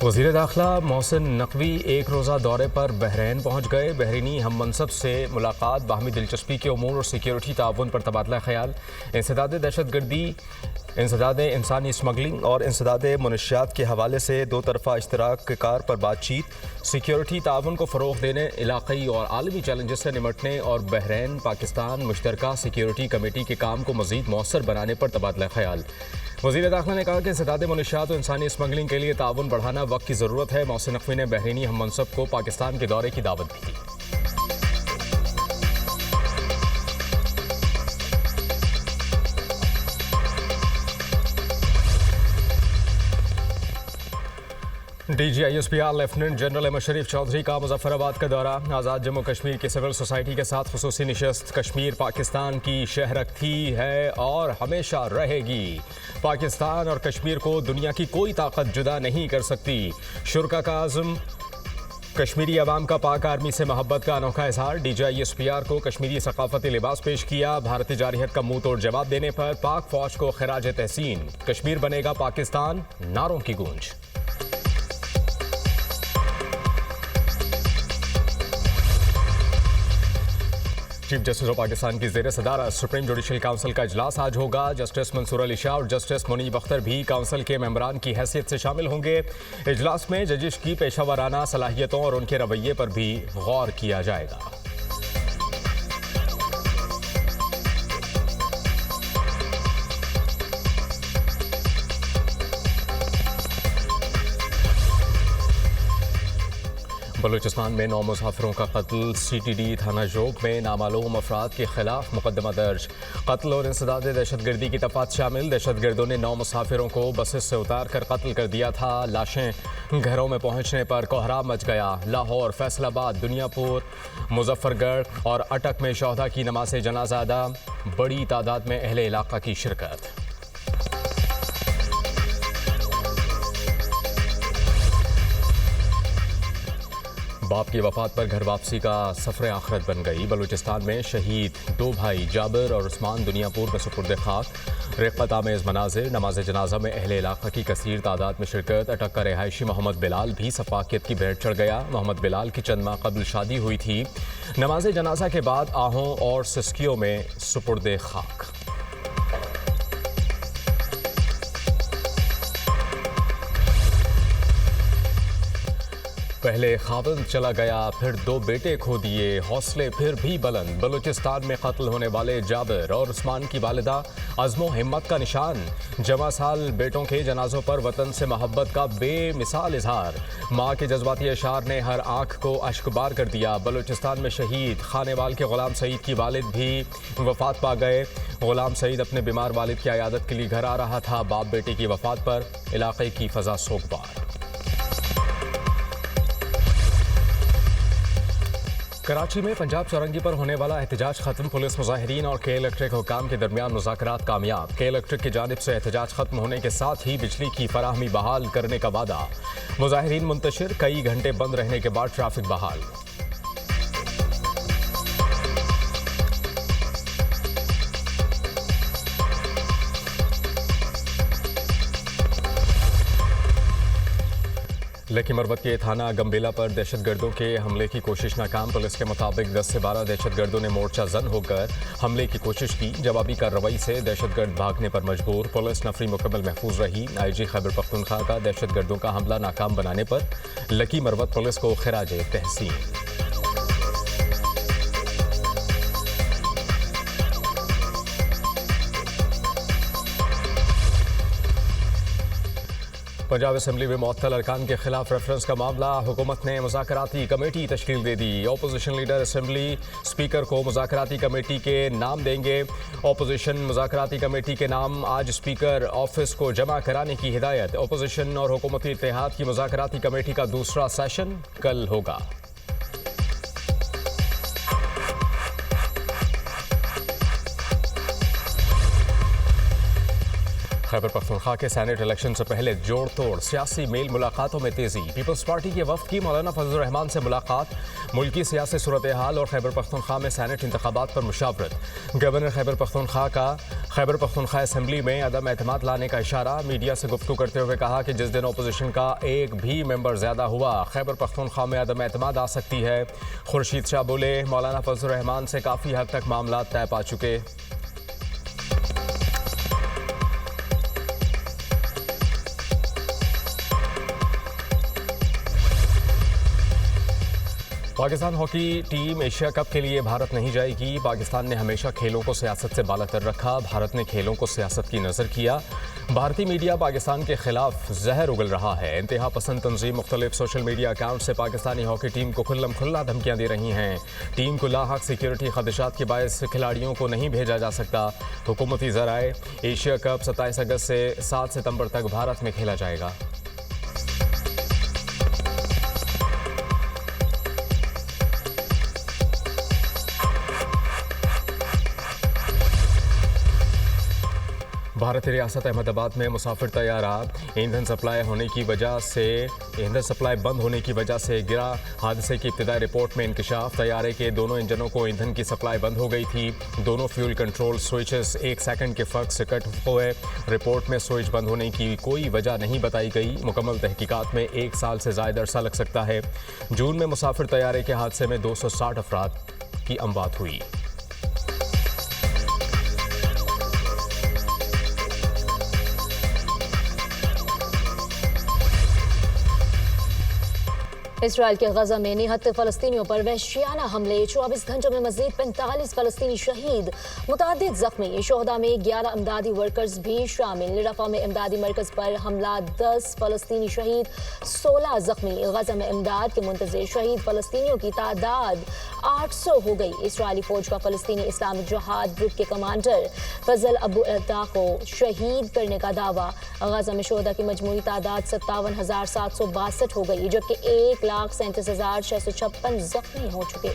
वज़ीर दाखिला मोहसिन नकवी एक रोज़ा दौरे पर बहरीन पहुँच गए। बहरीनी हम मनसब से मुलाकात, बाहमी दिलचस्पी के उमूर और सिक्योरिटी ताउन पर तबादला ख्याल, इंसदाद दहशतगर्दी, इंसदाद इंसानी स्मगलिंग और इंसदाद मनशियात के हवाले से दो तरफ़ा इश्तराक कार पर बातचीत, सिक्योरिटी ताउन को फ़रोग़ देने, इलाक़ाई और आलमी चैलेंजेस से निमटने और बहरीन पाकिस्तान मुश्तरका सिक्योरिटी कमेटी के काम को मज़ीद मौसर बनाने पर तबादला ख्याल। वज़ीर दाखिला ने कहा कि इंसदाद मनशियात और इंसानी स्मगलिंग के लिए ताउन बढ़ाना वक्त की ज़रूरत है। मोहसिन नकवी ने बहरीनी हम मनसब को पाकिस्तान के दौरे की दावत भी दी। DGISPR लेफ्टिनेंट जनरल अहमद शरीफ चौधरी का मुजफ्फराबाद का दौरा। आज़ाद जम्मू कश्मीर की सिविल सोसाइटी के साथ खुसूसी निशस्त। कश्मीर पाकिस्तान की शहरक थी, है और हमेशा रहेगी। पाकिस्तान और कश्मीर को दुनिया की कोई ताकत जुदा नहीं कर सकती। शुरा का आज़म, कश्मीरी अवाम का पाक आर्मी से मोहब्बत का अनोखा इजहार। DGISPR को कश्मीरी सकाफती लिबास पेश किया। भारतीय जारहियत का मुंह तोड़ जवाब देने पर पाक फौज को खिराज तहसीन। कश्मीर बनेगा पाकिस्तान, नारों की गूंज। चीफ जस्टिस ऑफ पाकिस्तान की ज़ेर सदारत सुप्रीम जुडिशल काउंसिल का इजलास आज होगा। जस्टिस मंसूर अली शाह और जस्टिस मुनीब अख्तर भी काउंसिल के मेंबरान की हैसियत से शामिल होंगे। इजलास में जजिश की पेशावराना सलाहियतों और उनके रवैये पर भी गौर किया जाएगा। बलूचिस्तान में 9 मुसाफिरों का कत्ल। CTD थाना जोग में नामालूम अफराद के खिलाफ मुकदमा दर्ज। कत्ल और इंसदाद दहशतगर्दी की तफात शामिल। दहशतगर्दों ने 9 मुसाफिरों को बसेस से उतार कर कत्ल कर दिया था। लाशें घरों में पहुंचने पर कोहराम मच गया। लाहौर, फैसलाबाद, दुनियापुर, मुजफ्फरगढ़ और अटक में शोहदा की नमाज़ जनाजा अदा। बड़ी तादाद में अहले इलाका की शिरकत। बाप की वफात पर घर वापसी का सफ़र आखिरत बन गई। बलूचिस्तान में शहीद 2 भाई जाबिर और उस्मान दुनियापुर में सुपुर्द खाक। रिक़्क़त आमेज़ मनाज़िर। नमाज जनाजा में अहले इलाक़ा की कसीर तादाद में शिरकत। अटक का रिहायशी मोहम्मद बिलाल भी सफ़ाकियत की भेंट चढ़ गया। मोहम्मद बिलाल की चंद माह कबल शादी हुई थी। नमाज जनाजा के बाद आहों और सिस्कियों में सुपुर्द खाक। पहले खाविंद चला गया, फिर 2 बेटे खो दिए, हौसले फिर भी बुलंद। बलूचिस्तान में कत्ल होने वाले जाबिर और उस्मान की वालिदा अज़्मो हिम्मत का निशान। जमा साल बेटों के जनाजों पर वतन से मोहब्बत का बेमिसाल इजहार। माँ के जज्बाती अशार ने हर आँख को अश्कबार कर दिया। बलूचिस्तान में शहीद खानेवाल के गुलाम सईद की वालिद भी वफात पा गए। गुलाम सईद अपने बीमार वालिद की अयादत के लिए घर आ रहा था। बाप बेटे की वफात पर इलाके की फ़ज़ा सोगवार। कराची में पंजाब चौरंगी पर होने वाला एहतजाज खत्म। पुलिस, मुजाहिरीन और के इलेक्ट्रिक हुकाम के दरमियान मुज़ाकरात कामयाब। के इलेक्ट्रिक की जानिब से एहतजाज खत्म होने के साथ ही बिजली की फराहमी बहाल करने का वादा। मुजाहिरीन मुंतशिर, कई घंटे बंद रहने के बाद ट्रैफिक बहाल। लेकी मरवत के थाना गंबेला पर दहशतगर्दों के हमले की कोशिश नाकाम। पुलिस के मुताबिक 10 से 12 दहशतगर्दों ने मोर्चा जन होकर हमले की कोशिश की। जवाबी कार्रवाई से दहशतगर्द भागने पर मजबूर। पुलिस नफरी मुकम्मल महफूज रही। IG खैबर पख्तूनख्वा का दहशतगर्दों का हमला नाकाम बनाने पर लकी मरवत पुलिस को खिराज तहसीन। पंजाब असम्बली में मुअत्तल अरकान के खिलाफ रेफरेंस का मामला। हुकूमत ने मुज़ाकराती कमेटी तश्कील दे दी। अपोजिशन लीडर असम्बली स्पीकर को मुज़ाकराती कमेटी के नाम देंगे। अपोजिशन मुज़ाकराती कमेटी के नाम आज स्पीकर ऑफिस को जमा कराने की हिदायत। अपोजिशन और हुकूमती इत्तेहाद की मुज़ाकराती कमेटी का दूसरा सेशन कल होगा। खैबर पख्तूनख्वा के सेनेट इलेक्शन से पहले जोड़ तोड़ सियासी मेल मुलाकातों में तेजी। पीपल्स पार्टी के वफ्द की मौलाना फजलुर रहमान से मुलाकात। मुल्की सियासी सूरत हाल और खैबर पख्तूनख्वा में सेनेट इंतखाबात पर मुशावरत। गवर्नर खैबर पख्तूनख्वा का खैबर पख्तूनख्वा असेंबली में अदम एतमाद लाने का इशारा। मीडिया से गुफ्तगू करते हुए कहा कि जिस दिन अपोजिशन का एक भी मेंबर ज्यादा हुआ खैबर पख्तूनख्वा में अदम एतमाद आ सकती है। खुर्शीद शाह बोले, मौलाना फजल रहमान से काफ़ी हद तक मामला तय पा चुके। Pakistan hockey team Asia cup के लिए भारत नहीं जाएगी। पाकिस्तान ने हमेशा खेलों को सियासत से बालातर रखा। भारत ने खेलों को सियासत की नज़र किया। भारतीय मीडिया पाकिस्तान के खिलाफ जहर उगल रहा है। इंतहा पसंद तंजीम मुख्तलिफ सोशल मीडिया अकाउंट से पाकिस्तानी हॉकी टीम को खुल्लम खुल्ला धमकियां दे रही हैं। टीम को लाहक सिक्योरिटी खदशात के बायस खिलाड़ियों को नहीं भेजा जा सकता। हुकूमती ज़राए, एशिया कप 27 अगस्त से 7 सितंबर तक भारत में खेला जाएगा। भारतीय रियासत अहमदाबाद में मुसाफिर तैयारा ईंधन सप्लाई बंद होने की वजह से गिरा। हादसे की इब्तिदाई रिपोर्ट में इंकशाफ। तैयारे के दोनों इंजनों को ईंधन की सप्लाई बंद हो गई थी। दोनों फ्यूल कंट्रोल स्विचेस 1 सेकंड के फर्क से कट हुए। रिपोर्ट में स्विच बंद होने की कोई वजह नहीं बताई गई। मुकम्मल तहकीकात में 1 साल से ज़ायद अरसा लग सकता है। जून में मुसाफिर तैयारे के हादसे में 260 अफराद की अमवात हुई। इसराइल के गजा में निहत्ते फलस्तीनियों पर वहशियाना हमले। 24 घंटों में मजीद 45 फलस्तीनी शहीद, मुतादिद जख्मी। शोहदा में 11 अमदादी वर्कर्स भी शामिल। रफा में इमदादी मरकज पर हमला, 10 फलस्तीनी शहीद, 16 जख्मी। गजा में इमदाद के मुंतज़िर शहीद फलस्तीनियों की तादाद 800 हो गई। इसराइली फौज का फलस्तीनी इस्लामिक जिहाद ग्रुप के कमांडर फजल अबू अता को शहीद करने का दावा। गजा में शोहदा की मजमूई तादाद 57,762 हो गई, जबकि 1,37,656 जख्मी हो चुके।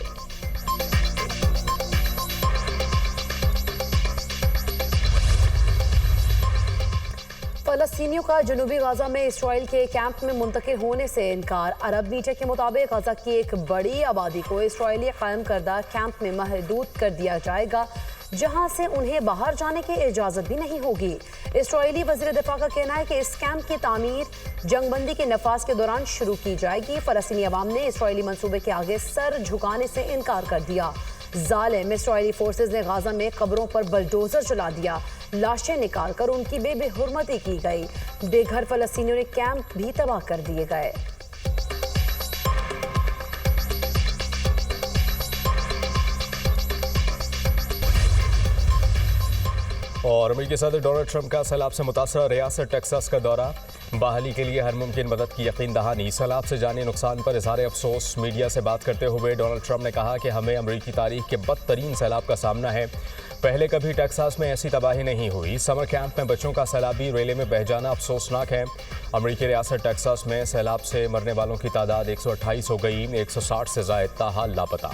फलस्तीनियों का जनूबी गाजा में इसराइल के कैंप में मुंतकिल होने से इनकार। अरब मीडिया के मुताबिक गाजा की एक बड़ी आबादी को इसराइली कायम करदा कैंप में महदूद कर दिया जाएगा, जहां से उन्हें बाहर जाने की इजाज़त भी नहीं होगी। इसराइली वज़ीर दिफा का कहना है कि इस कैंप की तामीर जंगबंदी के नफाज के दौरान शुरू की जाएगी। फलस्तीनी अवाम ने इसराइली मंसूबे के आगे सर झुकाने से इनकार कर दिया। जालिम इसराइली फोर्सेज ने गाजा में कब्रों पर बलडोजर चला दिया। लाशें निकाल कर उनकी बेहुरमती की गई। बेघर फलस्तीनियों ने कैंप भी तबाह कर दिए गए। और अमेरिकी सदर डोनाल्ड ट्रंप का सैलाब से मुतासरा रियासत टेक्सास का दौरा। बहाली के लिए हर मुमकिन मदद की यकीन दहानी। सैलाब से जानी नुकसान पर इज़हार अफसोस। मीडिया से बात करते हुए डोनाल्ड ट्रंप ने कहा कि हमें अमेरिकी तारीख के बदतरीन सैलाब का सामना है। पहले कभी टेक्सास में ऐसी तबाही नहीं हुई। समर कैंप में बच्चों का सैलाबी रेले में बह जाना अफसोसनाक है। अमेरिकी रियासत टेक्सास में सैलाब से मरने वालों की तादाद 128 हो गई। 160 से ज़ायद ताहाल लापता।